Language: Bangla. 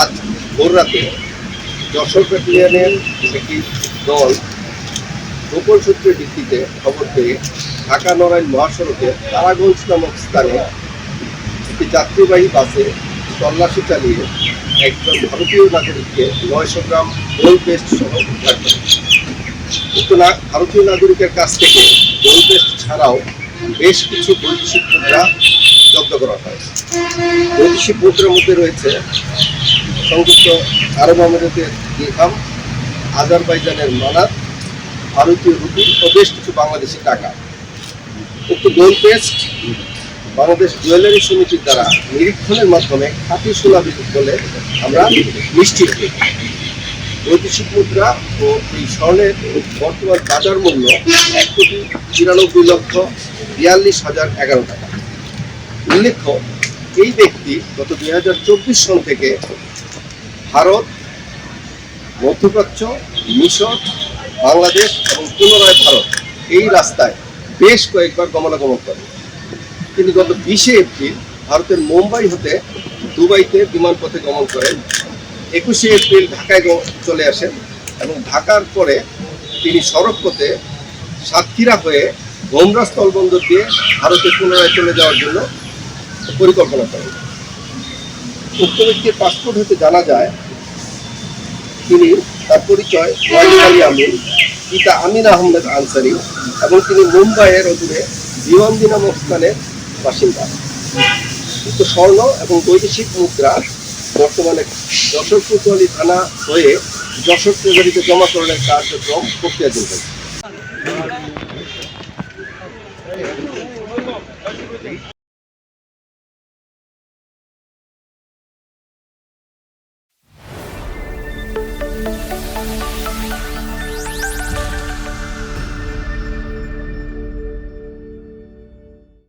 আজ ভোররাতে যশোর ব্যাটালিয়নের একটি দল গোপন সূত্রের ভিত্তিতে খবর পেয়ে ঢাকা নড়াইল মহাসড়কের তারাগঞ্জ নামক স্থানে একটি যাত্রীবাহী বাসে তল্লাশি চালিয়ে একজন ভারতীয় নাগরিককে 900 গ্রাম গোল্ড পেস্ট সহ উদ্ধার করে। উক্ত ভারতীয় নাগরিকের কাছ থেকে গোল্ড পেস্ট ছাড়াও বেশ কিছু বৈদেশিক মুদ্রা জব্দ করা হয়। বৈদেশিক মুদ্রার মধ্যে রয়েছে সংযুক্ত আরব আমিরাতের দিরহাম, আজারবাইজানের মানাত, ভারতীয় রুপি ও বেশ কিছু বাংলাদেশি টাকা। উক্ত গোল্ড পেস্ট বাংলাদেশ জুয়েলারি সমিতির দ্বারা নিরীক্ষণের মাধ্যমে খাঁটি সোনা বলে আমরা নিশ্চিত করি। বৈদেশিক মুদ্রা ও এই স্বর্ণের বর্তমান বাজার মূল্য 1,94,42,011 টাকা। উল্লেখ্য, এই ব্যক্তি গত 2024 সন থেকে ভারত, মধ্যপ্রাচ্য, মিশর, বাংলাদেশ এবং পুনরায় ভারত এই রাস্তায় বেশ কয়েকবার গমনাগমন করেন। তিনি গত 20 এপ্রিল ভারতের মুম্বাই হতে দুবাইতে বিমানপথে গমন করেন। 21 এপ্রিল ঢাকায় চলে আসেন এবং ঢাকার পরে তিনি সড়কপথে সাতক্ষীরা হয়ে গোমরা স্থলবন্দর দিয়ে ভারতে পুনরায় চলে যাওয়ার জন্য পরিকল্পনা করেন। উক্ত ব্যক্তির পাসপোর্ট হতে জানা যায় তিনি তার পরিচয় ওয়ালিদ আলী আমিন, পিতা আমিন আহমেদ আনসারি এবং তিনি মুম্বাইয়ের অদূরে ভিওয়ান্দি নামক স্থানের বাসিন্দা। উক্ত স্বর্ণ এবং বৈদেশিক মুদ্রা বর্তমানে যশোর কোতোয়ালি থানা হয়ে যশোর ট্রেজারিতে জমাকরণের কার্যক্রম প্রক্রিয়াধীন হয়েছে।